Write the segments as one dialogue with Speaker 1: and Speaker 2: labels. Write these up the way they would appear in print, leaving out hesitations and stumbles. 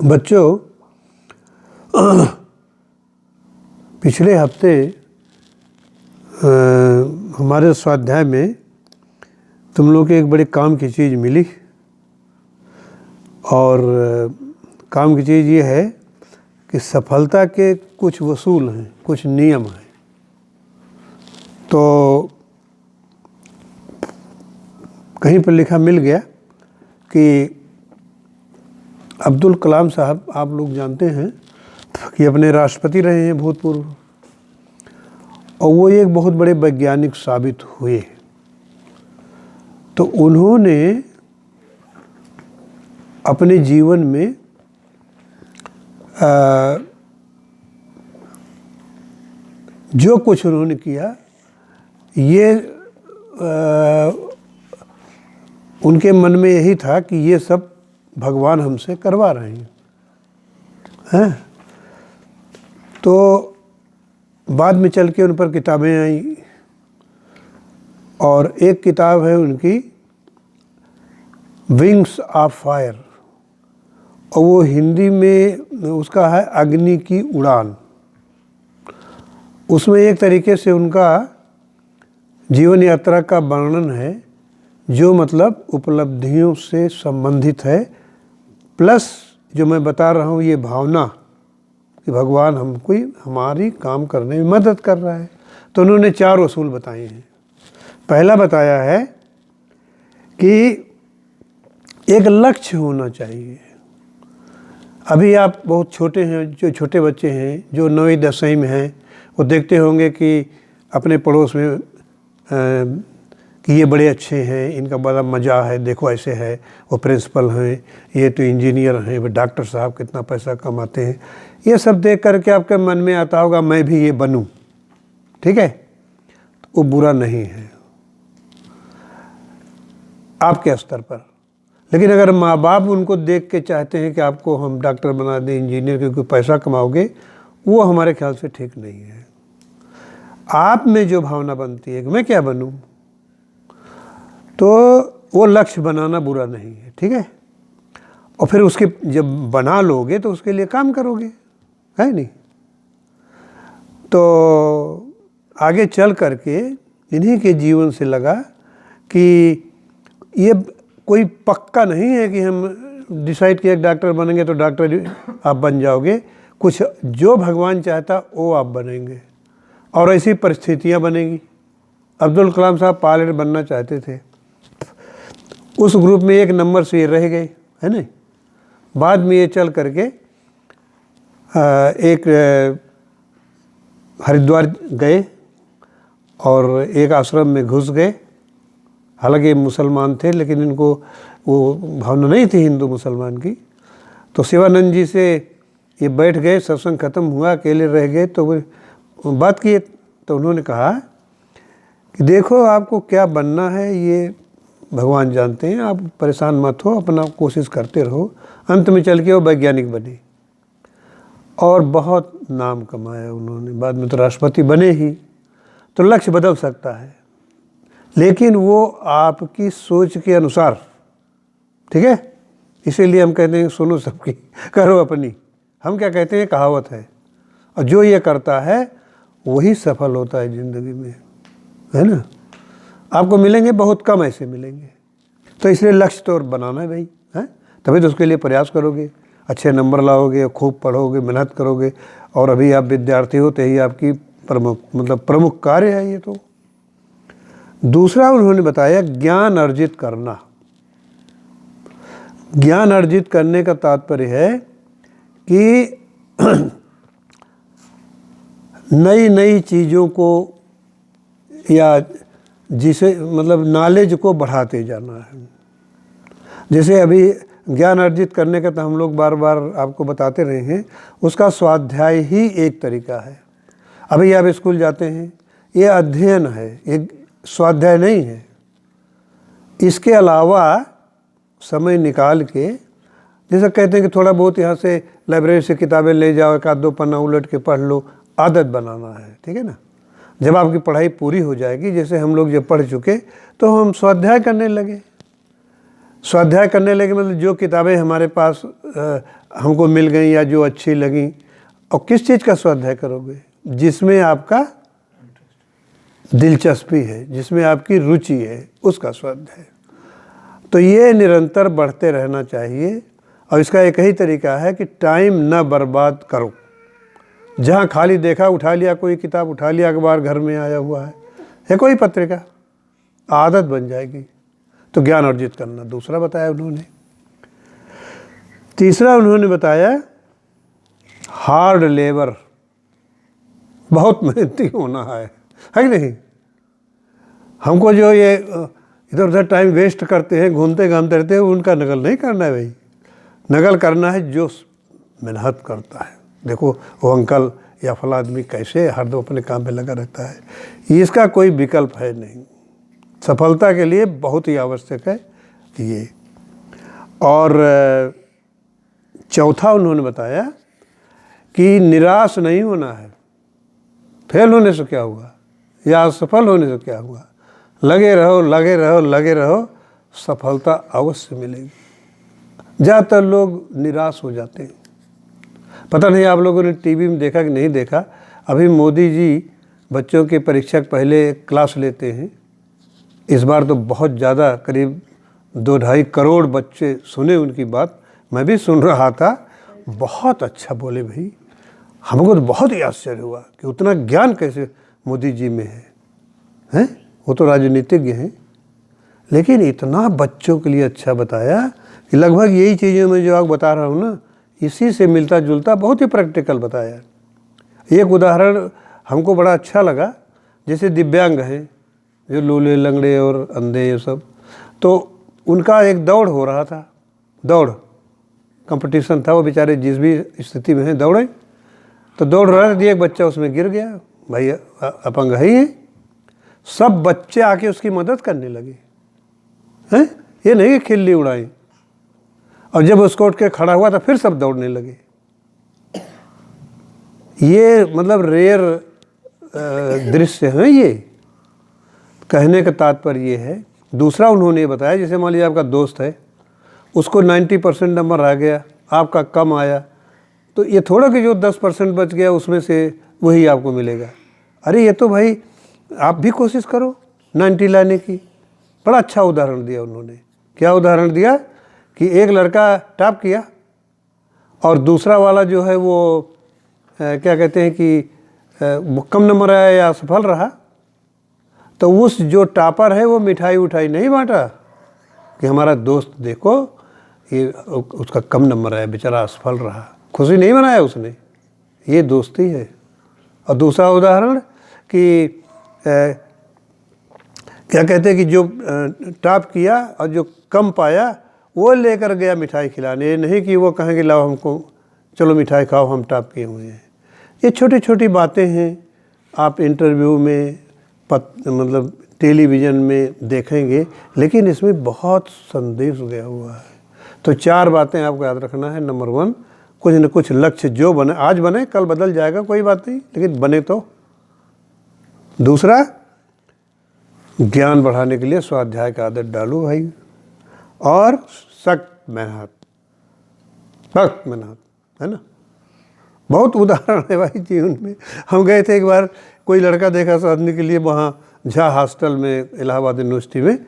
Speaker 1: बच्चों, पिछले हफ्ते हमारे स्वाध्याय में तुम लोग को एक बड़े काम की चीज़ मिली और काम की चीज़ ये है कि सफलता के कुछ वसूल हैं, कुछ नियम हैं। तो कहीं पर लिखा मिल गया कि अब्दुल कलाम साहब, आप लोग जानते हैं कि अपने राष्ट्रपति रहे हैं भूतपूर्व, और वो एक बहुत बड़े वैज्ञानिक साबित हुए। तो उन्होंने अपने जीवन में जो कुछ उन्होंने किया, ये उनके मन में यही था कि ये सब भगवान हमसे करवा रहे हैं। तो बाद में चल के उन पर किताबें आई और एक किताब है उनकी विंग्स ऑफ फायर, और वो हिंदी में उसका है अग्नि की उड़ान। उसमें एक तरीके से उनका जीवन यात्रा का वर्णन है, जो मतलब उपलब्धियों से संबंधित है, प्लस जो मैं बता रहा हूँ ये भावना कि भगवान हमको हमारी काम करने में मदद कर रहा है। तो उन्होंने 4 उसूल बताए हैं। पहला बताया है कि एक लक्ष्य होना चाहिए। अभी आप बहुत छोटे हैं, जो छोटे बच्चे हैं, जो 9वीं 10वीं में हैं, वो देखते होंगे कि अपने पड़ोस में कि ये बड़े अच्छे हैं, इनका बड़ा मज़ा है, देखो ऐसे है, वो प्रिंसिपल हैं, ये तो इंजीनियर हैं, वो डॉक्टर साहब कितना पैसा कमाते हैं। ये सब देख करके आपके मन में आता होगा मैं भी ये बनूं। ठीक है, वो बुरा नहीं है आपके स्तर पर। लेकिन अगर माँ बाप उनको देख के चाहते हैं कि आपको हम डॉक्टर बना दें, इंजीनियर, क्योंकि पैसा कमाओगे, वो हमारे ख्याल से ठीक नहीं है। आप में जो भावना बनती है कि मैं क्या बनूं, तो वो लक्ष्य बनाना बुरा नहीं है। ठीक है, और फिर उसके जब बना लोगे तो उसके लिए काम करोगे, है नहीं। तो आगे चल करके इन्हीं के जीवन से लगा कि ये कोई पक्का नहीं है कि हम डिसाइड किया डॉक्टर बनेंगे तो डॉक्टर आप बन जाओगे। कुछ जो भगवान चाहता वो आप बनेंगे, और ऐसी परिस्थितियां बनेगी। अब्दुल कलाम साहब पायलट बनना चाहते थे, उस ग्रुप में 1 नंबर से ये रह गए, है ना। बाद में ये चल करके एक हरिद्वार गए और एक आश्रम में घुस गए। हालांकि मुसलमान थे, लेकिन इनको वो भावना नहीं थी हिंदू मुसलमान की। तो शिवानंद जी से ये बैठ गए, सत्संग खत्म हुआ, अकेले रह गए। तो वो बात किए, तो उन्होंने कहा कि देखो आपको क्या बनना है ये भगवान जानते हैं, आप परेशान मत हो, अपना कोशिश करते रहो। अंत में चल के वो वैज्ञानिक बने और बहुत नाम कमाया उन्होंने। बाद में तो राष्ट्रपति बने ही। तो लक्ष्य बदल सकता है, लेकिन वो आपकी सोच के अनुसार। ठीक है, इसीलिए हम कहते हैं सुनो सबकी, करो अपनी। हम क्या कहते हैं, कहावत है, और जो ये करता है वही सफल होता है ज़िंदगी में, है ना। आपको मिलेंगे बहुत कम, ऐसे मिलेंगे। तो इसलिए लक्ष्य तो बनाना है भाई, है, तभी तो उसके लिए प्रयास करोगे, अच्छे नंबर लाओगे, खूब पढ़ोगे, मेहनत करोगे। और अभी आप विद्यार्थी हो तो यही आपकी प्रमुख कार्य है ये। तो दूसरा उन्होंने बताया ज्ञान अर्जित करना। ज्ञान अर्जित करने का तात्पर्य है कि नई नई चीज़ों को, या जिसे मतलब नॉलेज को बढ़ाते जाना है। जैसे अभी ज्ञान अर्जित करने का तो हम लोग बार बार आपको बताते रहे हैं, उसका स्वाध्याय ही एक तरीका है। अभी आप स्कूल जाते हैं, ये अध्ययन है, एक स्वाध्याय नहीं है। इसके अलावा समय निकाल के, जैसे कहते हैं कि थोड़ा बहुत यहाँ से लाइब्रेरी से किताबें ले जाओ, 1-2 पन्ना उलट के पढ़ लो, आदत बनाना है। ठीक है ना। जब आपकी पढ़ाई पूरी हो जाएगी, जैसे हम लोग जब पढ़ चुके, तो हम स्वाध्याय करने लगे। स्वाध्याय करने लगे मतलब जो किताबें हमारे पास हमको मिल गई या जो अच्छी लगी। और किस चीज़ का स्वाध्याय करोगे? जिसमें आपका दिलचस्पी है, जिसमें आपकी रुचि है, उसका स्वाध्याय। तो ये निरंतर बढ़ते रहना चाहिए। और इसका एक ही तरीका है कि टाइम न बर्बाद करो। जहाँ खाली देखा उठा लिया, कोई किताब उठा लिया, अखबार घर में आया हुआ है या कोई पत्रिका, आदत बन जाएगी। तो ज्ञान अर्जित करना दूसरा बताया उन्होंने। तीसरा उन्होंने बताया हार्ड लेबर, बहुत मेहनती होना है कि नहीं? हमको जो ये इधर उधर टाइम वेस्ट करते हैं, घूमते घामते रहते हैं, उनका नकल नहीं करना है भाई। नकल करना है जो मेहनत करता है। देखो वो अंकल या फला आदमी कैसे हरदम अपने काम पे लगा रहता है। इसका कोई विकल्प है नहीं। सफलता के लिए बहुत ही आवश्यक है ये। और चौथा उन्होंने बताया कि निराश नहीं होना है। फेल होने से क्या हुआ या असफल होने से क्या हुआ? लगे रहो, लगे रहो, लगे रहो, सफलता अवश्य मिलेगी। ज़्यादातर लोग निराश हो जाते हैं। पता नहीं आप लोगों ने टीवी में देखा कि नहीं देखा, अभी मोदी जी बच्चों के परीक्षा पहले क्लास लेते हैं। इस बार तो बहुत ज़्यादा, करीब 2-2.5 करोड़ बच्चे सुने उनकी बात। मैं भी सुन रहा था। बहुत अच्छा बोले भाई। हमको तो बहुत ही आश्चर्य हुआ कि उतना ज्ञान कैसे मोदी जी में है? वो तो राजनीतिज्ञ हैं, लेकिन इतना बच्चों के लिए अच्छा बताया कि लगभग यही चीज़ें मैं जो आपको बता रहा हूँ ना, इसी से मिलता जुलता बहुत ही प्रैक्टिकल बताया। एक उदाहरण हमको बड़ा अच्छा लगा, जैसे दिव्यांग हैं जो लूले लंगड़े और अंधे ये सब, तो उनका एक दौड़ हो रहा था, दौड़ कंपटीशन था। वो बेचारे जिस भी स्थिति में हैं दौड़े, तो दौड़ रहा था, एक बच्चा उसमें गिर गया। भाई अपंग है ही, सब बच्चे आके उसकी मदद करने लगे हैं। ये नहीं कि खिल्ली उड़ाई। और जब उसको उठ के खड़ा हुआ तो फिर सब दौड़ने लगे। ये मतलब रेयर दृश्य है ये। कहने का तात्पर्य ये है। दूसरा उन्होंने बताया, जैसे मान लीजिए आपका दोस्त है, उसको 90% नंबर आ गया, आपका कम आया, तो ये थोड़ा कि जो 10% बच गया उसमें से वही आपको मिलेगा। अरे ये तो भाई आप भी कोशिश करो 90 लाने की। बड़ा अच्छा उदाहरण दिया उन्होंने। क्या उदाहरण दिया कि एक लड़का टॉप किया और दूसरा वाला जो है वो क्या कहते हैं कि कम नंबर आया या सफल रहा, तो उस जो टॉपर है वो मिठाई उठाई नहीं बांटा कि हमारा दोस्त देखो ये उसका कम नंबर आया, बेचारा असफल रहा, खुशी नहीं मनाया उसने। ये दोस्ती है। और दूसरा उदाहरण कि क्या कहते हैं कि जो टॉप किया और जो कम पाया वो लेकर गया मिठाई खिलाने, नहीं कि वो कहेंगे लाओ हमको, चलो मिठाई खाओ, हम टॉप किए हुए हैं। ये छोटी छोटी बातें हैं, आप इंटरव्यू में मतलब टेलीविज़न में देखेंगे, लेकिन इसमें बहुत संदेश गया हुआ है। तो 4 बातें आपको याद रखना है। नंबर 1, कुछ न कुछ लक्ष्य जो बने, आज बने कल बदल जाएगा, कोई बात नहीं, लेकिन बने तो। दूसरा, ज्ञान बढ़ाने के लिए स्वाध्याय का आदत डालो भाई। और सख्त मेहनत, है ना। बहुत उदाहरण है भाई जीवन में। हम गए थे एक बार, कोई लड़का देखा साधने के लिए वहाँ झा हॉस्टल में, इलाहाबाद यूनिवर्सिटी में।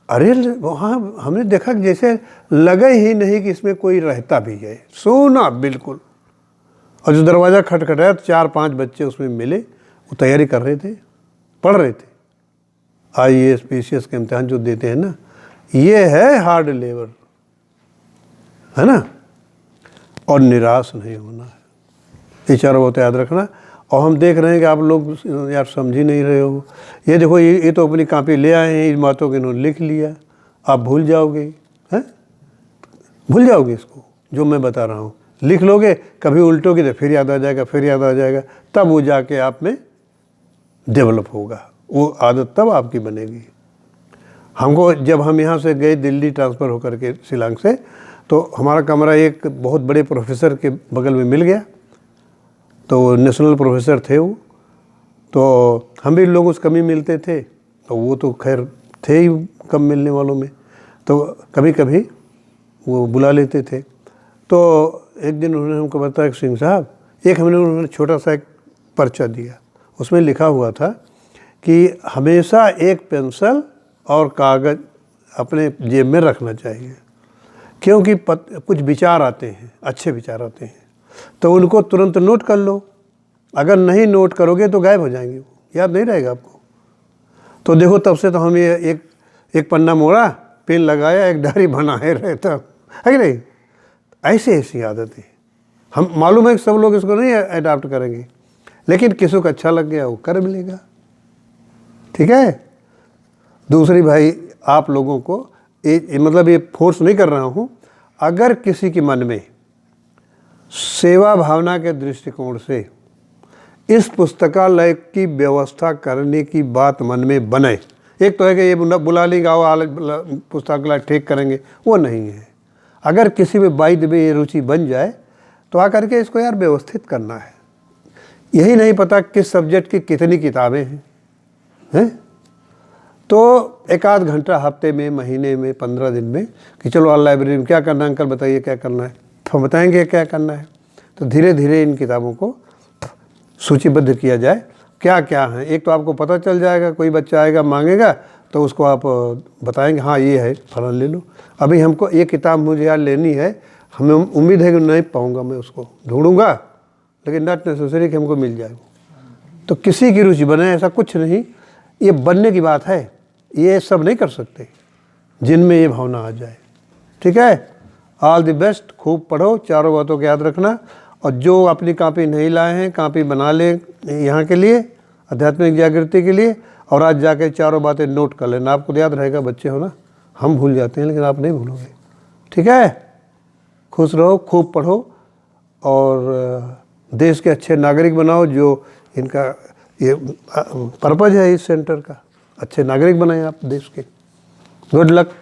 Speaker 1: अरे वहाँ हमने देखा कि जैसे लगे ही नहीं कि इसमें कोई रहता भी है, सोना बिल्कुल। और जो दरवाज़ा खटखटाया तो 4-5 बच्चे उसमें मिले, वो तैयारी कर रहे थे, पढ़ रहे थे। IAS PCS के इम्तिहान जो देते हैं ना, ये है हार्ड लेबर, है ना। और निराश नहीं होना है। ये 4 बातें याद रखना। और हम देख रहे हैं कि आप लोग यार समझ ही नहीं रहे हो। ये देखो, ये तो अपनी कॉपी ले आए हैं, इन बातों को इन्होंने लिख लिया, आप भूल जाओगे, हैं, भूल जाओगे इसको जो मैं बता रहा हूँ। लिख लोगे, कभी उल्टोगे तो फिर याद आ जाएगा, फिर याद आ जाएगा, तब वो जाके आप में डेवलप होगा, वो आदत तब आपकी बनेगी। हमको जब हम यहाँ से गए दिल्ली ट्रांसफ़र होकर के शिलांग से, तो हमारा कमरा एक बहुत बड़े प्रोफेसर के बगल में मिल गया। तो नेशनल प्रोफेसर थे वो, तो हम भी लोग उस कमी मिलते थे, तो वो तो खैर थे ही कम मिलने वालों में। तो कभी कभी वो बुला लेते थे। तो एक दिन उन्होंने हमको बताया कि सिंह साहब, एक हमने उन्होंने छोटा सा एक पर्चा दिया, उसमें लिखा हुआ था कि हमेशा एक पेंसिल और कागज़ अपने जेब में रखना चाहिए, क्योंकि कुछ विचार आते हैं, अच्छे विचार आते हैं, तो उनको तुरंत नोट कर लो। अगर नहीं नोट करोगे तो गायब हो जाएंगे, याद नहीं रहेगा आपको। तो देखो तब से तो हम ये एक पन्ना मोड़ा, पेन लगाया, एक डायरी बनाए रहता है कि नहीं। ऐसी ऐसी आदतें हम, मालूम है कि सब लोग इसको नहीं अडॉप्ट करेंगे, लेकिन किसी को अच्छा लग गया वो कर मिलेगा, ठीक है। दूसरी भाई, आप लोगों को मतलब ये फोर्स नहीं कर रहा हूँ, अगर किसी के मन में सेवा भावना के दृष्टिकोण से इस पुस्तकालय की व्यवस्था करने की बात मन में बने, एक तो है कि ये बुला लेंगे आओ पुस्तकालय ठीक करेंगे, वो नहीं है। अगर किसी में बाई में ये रुचि बन जाए तो आकर के इसको यार व्यवस्थित करना है। यही नहीं पता किस सब्जेक्ट की कितनी किताबें हैं, तो एक आध घंटा हफ्ते में, महीने में, 15 दिन में कि चलो लाइब्रेरी में क्या करना है अंकल बताइए क्या करना है, तो बताएंगे क्या करना है। तो धीरे धीरे इन किताबों को सूचीबद्ध किया जाए क्या क्या है। एक तो आपको पता चल जाएगा, कोई बच्चा आएगा मांगेगा तो उसको आप बताएंगे हाँ ये है फलाना ले लो। अभी हमको ये किताब मुझे यार लेनी है, हमें उम्मीद है कि नहीं पाऊँगा, मैं उसको ढूंढूंगा, लेकिन नॉट नेसेसरी कि हमको मिल जाए। तो किसी की रुचि बने, ऐसा कुछ नहीं, ये बनने की बात है, ये सब नहीं कर सकते जिनमें ये भावना आ जाए, ठीक है। ऑल द बेस्ट, खूब पढ़ो, चारों बातों को याद रखना, और जो अपनी कॉपी नहीं लाए हैं कापी बना लें यहाँ के लिए, आध्यात्मिक जागृति के लिए, और आज जाके चारों बातें नोट कर लेना, आपको याद रहेगा। बच्चे हो ना, हम भूल जाते हैं लेकिन आप नहीं भूलोगे, ठीक है। खुश रहो, खूब पढ़ो और देश के अच्छे नागरिक बनाओ, जो इनका ये पर्पज़ है इस सेंटर का, अच्छे नागरिक बनाएं आप देश के। Good luck.